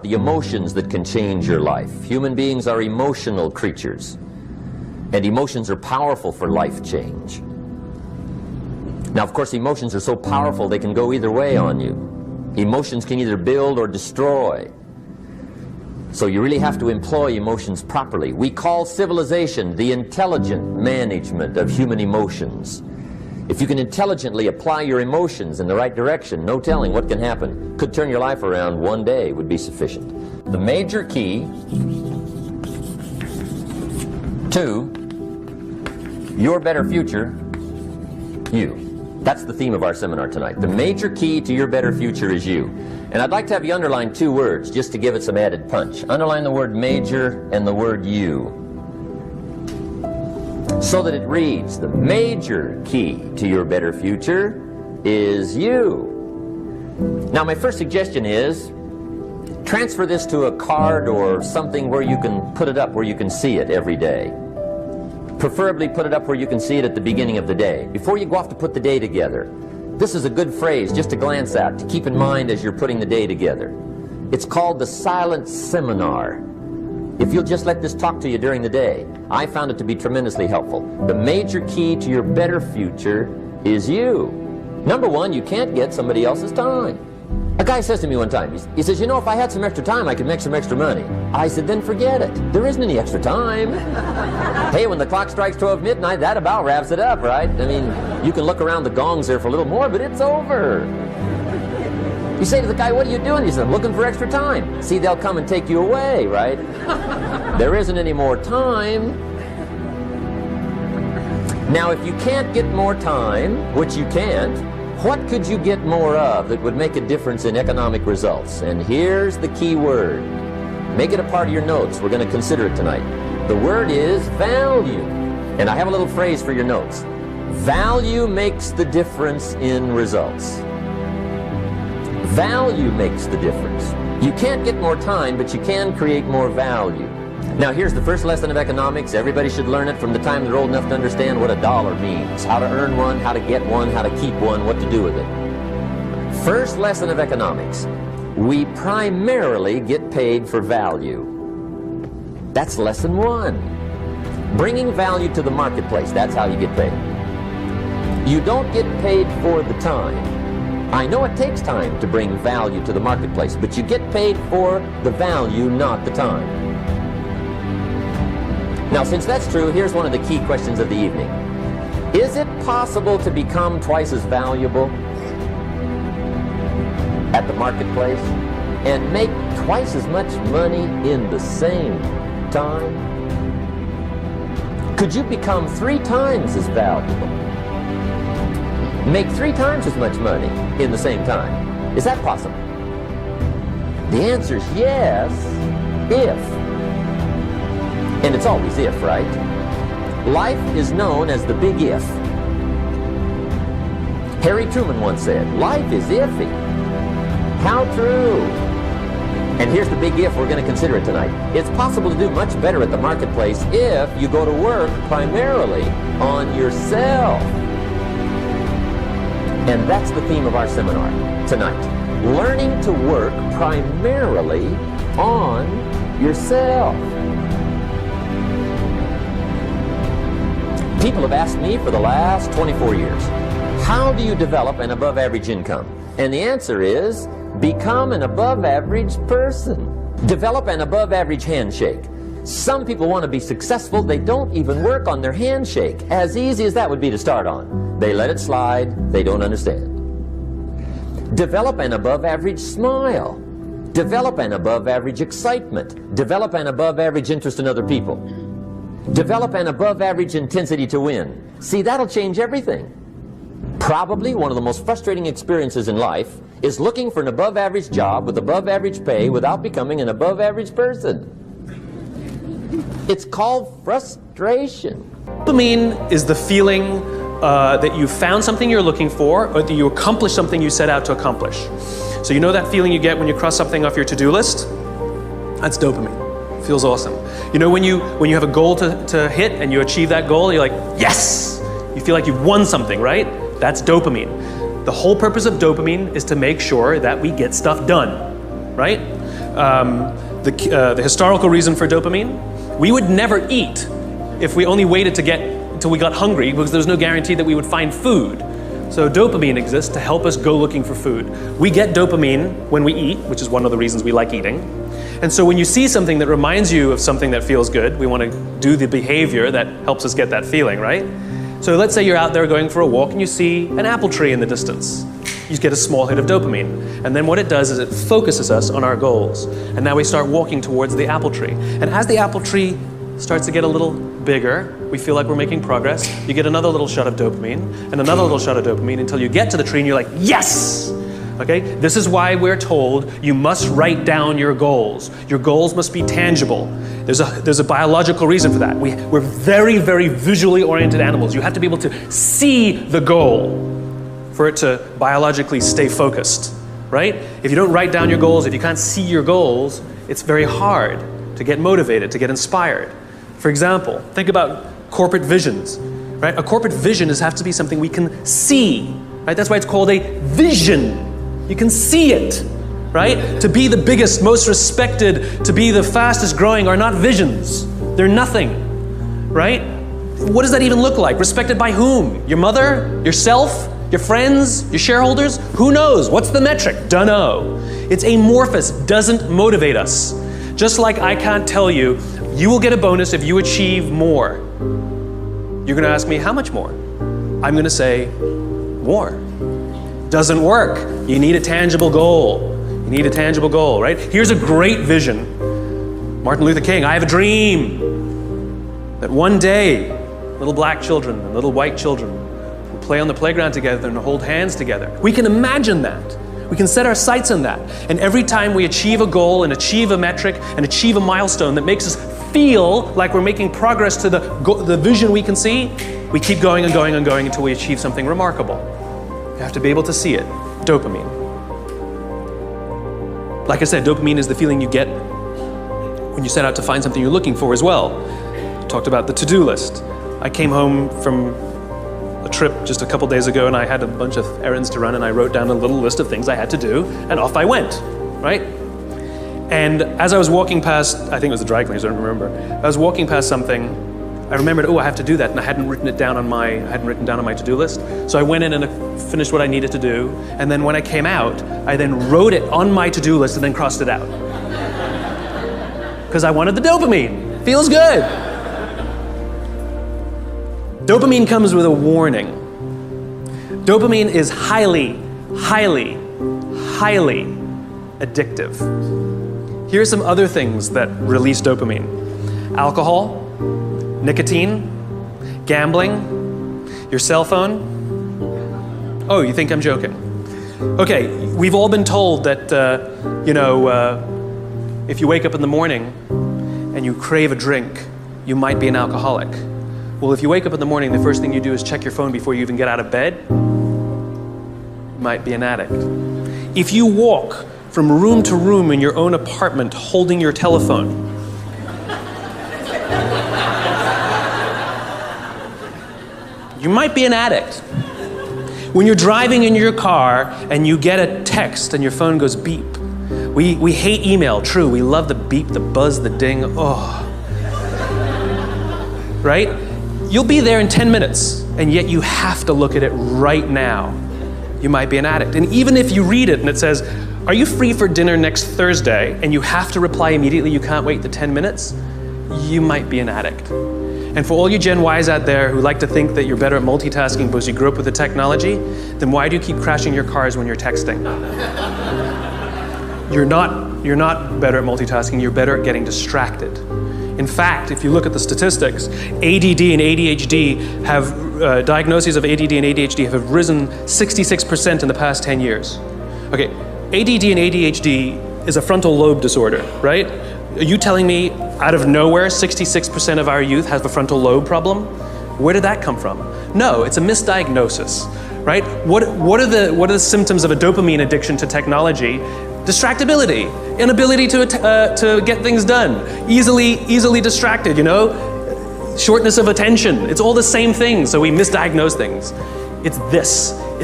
the emotions that can change your life. Human beings are emotional creatures, and emotions are powerful for life change. Now, of course, emotions are so powerful they can go either way on you. Emotions can either build or destroy. So you really have to employ emotions properly. We call civilization the intelligent management of human emotions. If you can intelligently apply your emotions in the right direction, no telling what can happen. Could turn your life around one day would be sufficient. The major key to your better future, you. That's the theme of our seminar tonight. The major key to your better future is you. And I'd like to have you underline two words just to give it some added punch. Underline the word major and the word you, so that it reads, the major key to your better future is you. Now, my first suggestion is transfer this to a card or something where you can put it up, where you can see it every day. Preferably put it up where you can see it at the beginning of the day, before you go off to put the day together. This is a good phrase just to glance at, to keep in mind as you're putting the day together. It's called the silent seminar. If you'll just let this talk to you during the day, I found it to be tremendously helpful. The major key to your better future is you. Number one, you can't get somebody else's time. A guy says to me one time, he says, you know, if I had some extra time, I could make some extra money. I said, then forget it. There isn't any extra time. Hey, when the clock strikes 12 midnight, that about wraps it up, right? I mean, you can look around the gongs there for a little more, but it's over. You say to the guy, what are you doing? He says, I'm looking for extra time. See, they'll come and take you away, right? There isn't any more time. Now, if you can't get more time, which you can't, what could you get more of that would make a difference in economic results? And here's the key word. Make it a part of your notes. We're going to consider it tonight. The word is value. And I have a little phrase for your notes. Value makes the difference in results. Value makes the difference. You can't get more time, but you can create more value. Now, here's the first lesson of economics. Everybody should learn it from the time they're old enough to understand what a dollar means, how to earn one, how to get one, how to keep one, what to do with it. First lesson of economics. We primarily get paid for value. That's lesson one. Bringing value to the marketplace, that's how you get paid. You don't get paid for the time. I know it takes time to bring value to the marketplace, but you get paid for the value, not the time. Now, since that's true, here's one of the key questions of the evening. Is it possible to become twice as valuable at the marketplace and make twice as much money in the same time? Could you become 3 times as valuable? Make 3 times as much money in the same time? Is that possible? The answer is yes, if. And it's always if, right? Life is known as the big if. Harry Truman once said, life is iffy. How true. And here's the big if, we're going to consider it tonight. It's possible to do much better at the marketplace if you go to work primarily on yourself. And that's the theme of our seminar tonight. Learning to work primarily on yourself. People have asked me for the last 24 years, how do you develop an above-average income? And the answer is, become an above-average person. Develop an above-average handshake. Some people want to be successful, they don't even work on their handshake. As easy as that would be to start on. They let it slide, they don't understand. Develop an above-average smile. Develop an above-average excitement. Develop an above-average interest in other people. Develop an above-average intensity to win. See, that'll change everything. Probably one of the most frustrating experiences in life is looking for an above-average job with above-average pay without becoming an above-average person. It's called frustration. Dopamine is the feeling that you found something you're looking for, or that you accomplished something you set out to accomplish. So you know that feeling you get when you cross something off your to-do list? That's dopamine. Feels awesome. You know when you have a goal to hit and you achieve that goal, you're like, yes! You feel like you've won something, right? That's dopamine. The whole purpose of dopamine is to make sure that we get stuff done, right? the historical reason for dopamine, we would never eat if we only waited to get until we got hungry, because there's no guarantee that we would find food. So dopamine exists to help us go looking for food. We get dopamine when we eat, which is one of the reasons we like eating. And so when you see something that reminds you of something that feels good, we want to do the behavior that helps us get that feeling, right? So let's say you're out there going for a walk and you see an apple tree in the distance. You get a small hit of dopamine. And then what it does is it focuses us on our goals. And now we start walking towards the apple tree. And as the apple tree starts to get a little bigger, we feel like we're making progress. You get another little shot of dopamine and another little shot of dopamine until you get to the tree and you're like, yes! Okay? This is why we're told you must write down your goals. Your goals must be tangible. There's a biological reason for that. We're very, very visually oriented animals. You have to be able to see the goal for it to biologically stay focused, right? If you don't write down your goals, if you can't see your goals, it's very hard to get motivated, to get inspired. For example, think about corporate visions, right? A corporate vision has to be something we can see, right? That's why it's called a vision. You can see it, right? To be the biggest, most respected, to be the fastest growing are not visions. They're nothing, right? What does that even look like? Respected by whom? Your mother? Yourself? Your friends? Your shareholders? Who knows? What's the metric? Dunno. It's amorphous, doesn't motivate us. Just like I can't tell you, you will get a bonus if you achieve more. You're gonna ask me, how much more? I'm gonna say, more. Doesn't work. You need a tangible goal. You need a tangible goal, right? Here's a great vision. Martin Luther King, I have a dream that one day, little black children and little white children will play on the playground together and hold hands together. We can imagine that. We can set our sights on that. And every time we achieve a goal and achieve a metric and achieve a milestone that makes us feel like we're making progress to the vision we can see, we keep going and going and going until we achieve something remarkable. You have to be able to see it. Dopamine. Like I said, dopamine is the feeling you get when you set out to find something you're looking for as well. I talked about the to-do list. I came home from a trip just a couple days ago and I had a bunch of errands to run and I wrote down a little list of things I had to do and off I went, right? And as I was walking past, I think it was the dry cleaners, I don't remember. I was walking past something, I remembered, oh, I have to do that, and I hadn't written down on my to-do list. So I went in and I finished what I needed to do, and then when I came out, I then wrote it on my to-do list and then crossed it out. Because I wanted the dopamine. Feels good. Dopamine comes with a warning. Dopamine is highly, highly, highly addictive. Here are some other things that release dopamine. Alcohol, nicotine, gambling, your cell phone. Oh, you think I'm joking? Okay, we've all been told that, if you wake up in the morning and you crave a drink, you might be an alcoholic. Well, if you wake up in the morning, the first thing you do is check your phone before you even get out of bed, you might be an addict. If you walk from room to room in your own apartment holding your telephone, you might be an addict. When you're driving in your car and you get a text and your phone goes beep. We hate email, true. We love the beep, the buzz, the ding, oh. Right? You'll be there in 10 minutes and yet you have to look at it right now. You might be an addict. And even if you read it and it says, are you free for dinner next Thursday? And you have to reply immediately, you can't wait the 10 minutes, you might be an addict. And for all you Gen Ys out there who like to think that you're better at multitasking because you grew up with the technology, then why do you keep crashing your cars when you're texting? You're not better at multitasking, you're better at getting distracted. In fact, if you look at the statistics, ADD and ADHD have, diagnoses of ADD and ADHD have risen 66% in the past 10 years. Okay, ADD and ADHD is a frontal lobe disorder, right? Are you telling me out of nowhere 66% of our youth has a frontal lobe problem? Where did that come from? No, it's a misdiagnosis, right? What are the symptoms of a dopamine addiction to technology? Distractibility, inability to get things done, easily distracted, shortness of attention. It's all the same thing, so we misdiagnose things. It's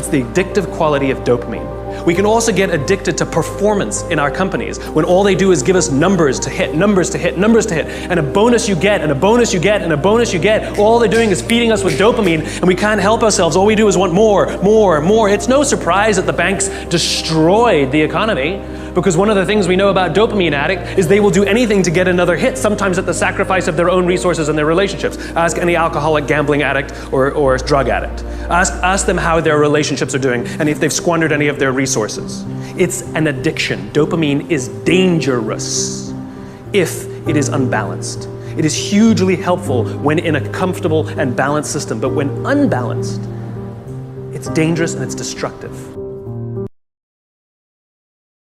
the addictive quality of dopamine. We can also get addicted to performance in our companies, when all they do is give us numbers to hit, numbers to hit, numbers to hit, and a bonus you get, and a bonus you get, and a bonus you get. All they're doing is feeding us with dopamine, and we can't help ourselves. All we do is want more, more, more. It's no surprise that the banks destroyed the economy, because one of the things we know about dopamine addict is they will do anything to get another hit, sometimes at the sacrifice of their own resources and their relationships. Ask any alcoholic, gambling addict, or drug addict. Ask them how their relationships are doing and if they've squandered any of their resources. It's an addiction. Dopamine is dangerous if it is unbalanced. It is hugely helpful when in a comfortable and balanced system, but when unbalanced, it's dangerous and it's destructive.